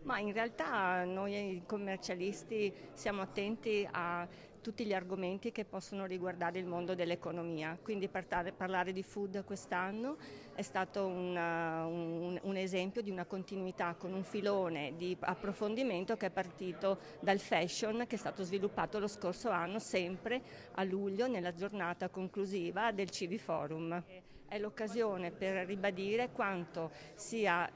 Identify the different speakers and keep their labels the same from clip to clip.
Speaker 1: Ma in realtà noi commercialisti siamo attenti a tutti gli argomenti che possono riguardare il mondo dell'economia, quindi parlare di food quest'anno è stato un esempio di una continuità con un filone di approfondimento che è partito dal fashion, che è stato sviluppato lo scorso anno, sempre a luglio nella giornata conclusiva del Civi Forum. È l'occasione per ribadire quanto ci sia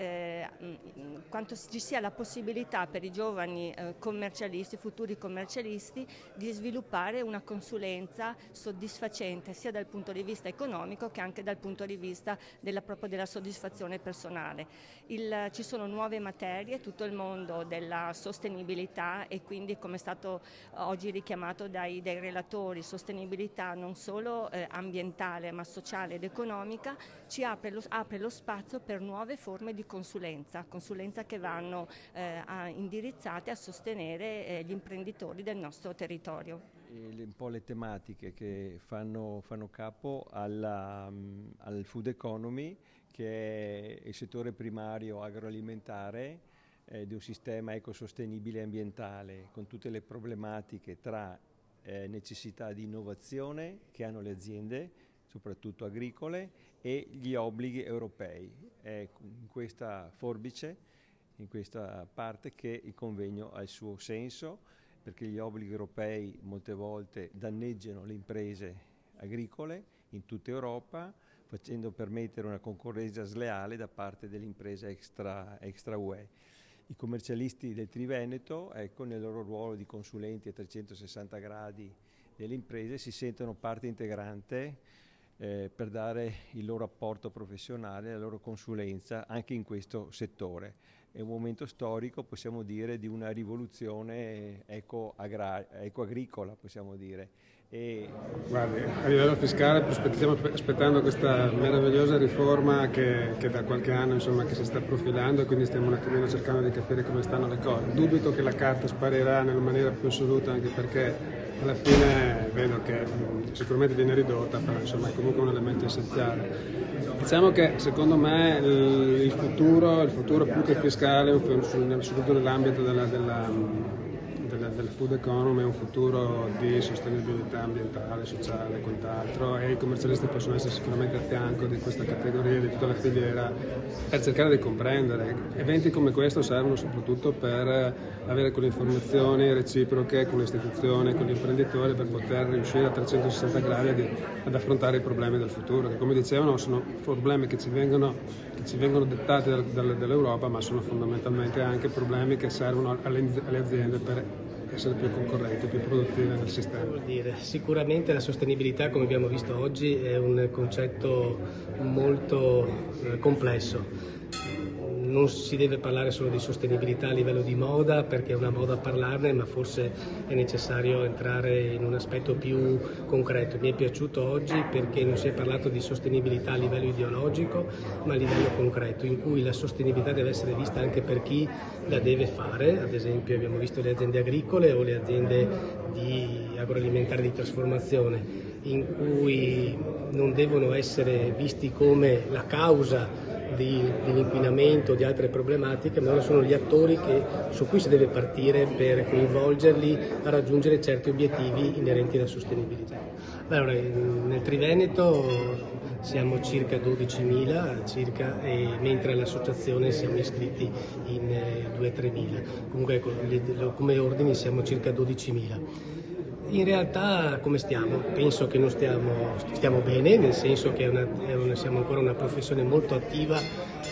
Speaker 1: la possibilità per i giovani commercialisti, futuri commercialisti, di sviluppare una consulenza soddisfacente sia dal punto di vista economico che anche dal punto di vista proprio della soddisfazione personale. Ci sono nuove materie, tutto il mondo della sostenibilità e quindi, come è stato oggi richiamato dai relatori, sostenibilità non solo ambientale ma sociale ed economica, ci apre lo spazio per nuove forme di consulenza che vanno indirizzate a sostenere gli imprenditori del nostro territorio.
Speaker 2: Un po' le tematiche che fanno capo al food economy, che è il settore primario agroalimentare di un sistema ecosostenibile e ambientale, con tutte le problematiche tra necessità di innovazione che hanno le aziende, soprattutto agricole, e gli obblighi europei. È in questa forbice, in questa parte, che il convegno ha il suo senso, perché gli obblighi europei molte volte danneggiano le imprese agricole in tutta Europa, facendo permettere una concorrenza sleale da parte delle imprese extra UE. I commercialisti del Triveneto, nel loro ruolo di consulenti a 360 gradi delle imprese, si sentono parte integrante per dare il loro apporto professionale, la loro consulenza anche in questo settore. È un momento storico, possiamo dire, di una rivoluzione ecoagricola, possiamo dire.
Speaker 3: Guardi, a livello fiscale stiamo aspettando questa meravigliosa riforma che da qualche anno, insomma, che si sta profilando, e quindi stiamo un attimino cercando di capire come stanno le cose. Dubito che la carta sparirà nella maniera più assoluta, anche perché alla fine vedo che sicuramente viene ridotta, però insomma è comunque un elemento essenziale. Diciamo che secondo me il futuro più che fiscale, soprattutto nell'ambito del food economy, è un futuro di sostenibilità ambientale, sociale e quant'altro, e i commercialisti possono essere sicuramente a fianco di questa categoria, di tutta la filiera, per cercare di comprendere. Eventi come questo servono soprattutto per avere quelle informazioni reciproche con le istituzioni, con gli imprenditori, per poter riuscire a 360 gradi ad affrontare i problemi del futuro, che, come dicevano, sono problemi che ci vengono dettati dall'Europa, ma sono fondamentalmente anche problemi che servono alle aziende per essere più concorrenti, più produttive nel sistema.
Speaker 4: Vuol dire, sicuramente la sostenibilità, come abbiamo visto oggi, è un concetto molto complesso. Non si deve parlare solo di sostenibilità a livello di moda, perché è una moda parlarne, ma forse è necessario entrare in un aspetto più concreto. Mi è piaciuto oggi perché non si è parlato di sostenibilità a livello ideologico, ma a livello concreto, in cui la sostenibilità deve essere vista anche per chi la deve fare. Ad esempio abbiamo visto le aziende agricole o le aziende agroalimentari di trasformazione, in cui non devono essere visti come la causa dell'inquinamento o di altre problematiche, ma sono gli attori su cui si deve partire per coinvolgerli a raggiungere certi obiettivi inerenti alla sostenibilità. Allora, nel Triveneto siamo circa 12.000, mentre all'associazione siamo iscritti in 2-3.000. Comunque come ordini siamo circa 12.000. In realtà come stiamo? Penso che non stiamo bene, nel senso che siamo ancora una professione molto attiva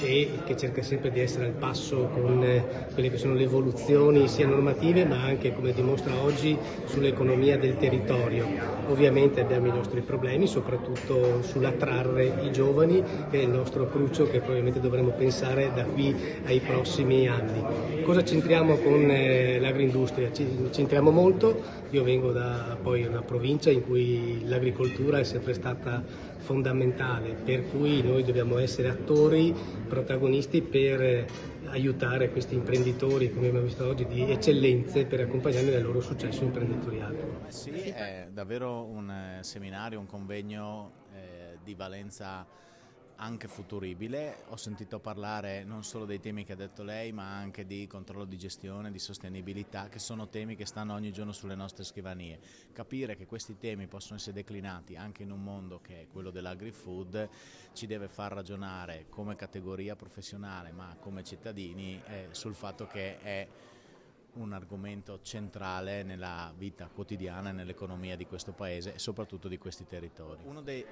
Speaker 4: e che cerca sempre di essere al passo con quelle che sono le evoluzioni sia normative, ma anche, come dimostra oggi, sull'economia del territorio. Ovviamente abbiamo i nostri problemi, soprattutto sull'attrarre i giovani, che è il nostro cruccio che probabilmente dovremo pensare da qui ai prossimi anni. Cosa c'entriamo con l'agroindustria? C'entriamo molto. Io vengo da poi una provincia in cui l'agricoltura è sempre stata fondamentale, per cui noi dobbiamo essere attori, protagonisti per aiutare questi imprenditori, come abbiamo visto oggi, di eccellenze, per accompagnarli nel loro successo imprenditoriale.
Speaker 5: Sì, è davvero un seminario, un convegno di valenza anche futuribile. Ho sentito parlare non solo dei temi che ha detto lei, ma anche di controllo di gestione, di sostenibilità, che sono temi che stanno ogni giorno sulle nostre scrivanie. Capire che questi temi possono essere declinati anche in un mondo che è quello dell'agri-food ci deve far ragionare come categoria professionale, ma come cittadini, sul fatto che è un argomento centrale nella vita quotidiana e nell'economia di questo paese e soprattutto di questi territori.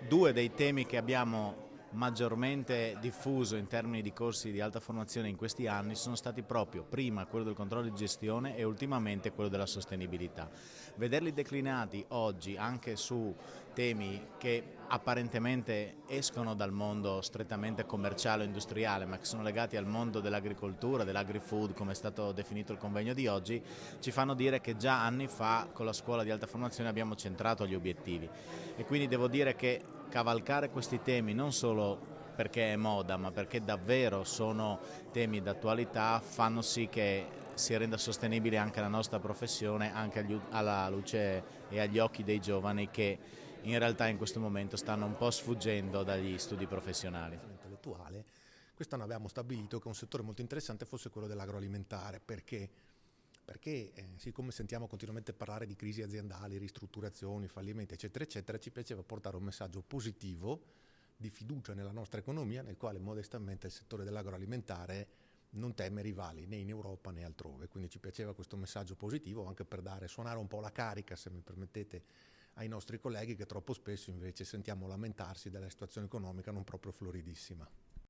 Speaker 5: Due dei temi che abbiamo maggiormente diffuso in termini di corsi di alta formazione in questi anni sono stati proprio prima quello del controllo di gestione e ultimamente quello della sostenibilità. Vederli declinati oggi anche su temi che apparentemente escono dal mondo strettamente commerciale o industriale, ma che sono legati al mondo dell'agricoltura, dell'agri-food, come è stato definito il convegno di oggi, ci fanno dire che già anni fa con la scuola di alta formazione abbiamo centrato gli obiettivi e quindi devo dire che cavalcare questi temi non solo perché è moda, ma perché davvero sono temi d'attualità, fanno sì che si renda sostenibile anche la nostra professione, anche alla luce e agli occhi dei giovani che in realtà in questo momento stanno un po' sfuggendo dagli studi professionali.
Speaker 6: Intellettuale, quest'anno abbiamo stabilito che un settore molto interessante fosse quello dell'agroalimentare, perché siccome sentiamo continuamente parlare di crisi aziendali, ristrutturazioni, fallimenti, eccetera, eccetera, ci piaceva portare un messaggio positivo di fiducia nella nostra economia, nel quale modestamente il settore dell'agroalimentare non teme rivali né in Europa né altrove. Quindi ci piaceva questo messaggio positivo anche per suonare un po' la carica, se mi permettete, ai nostri colleghi che troppo spesso invece sentiamo lamentarsi della situazione economica non proprio floridissima.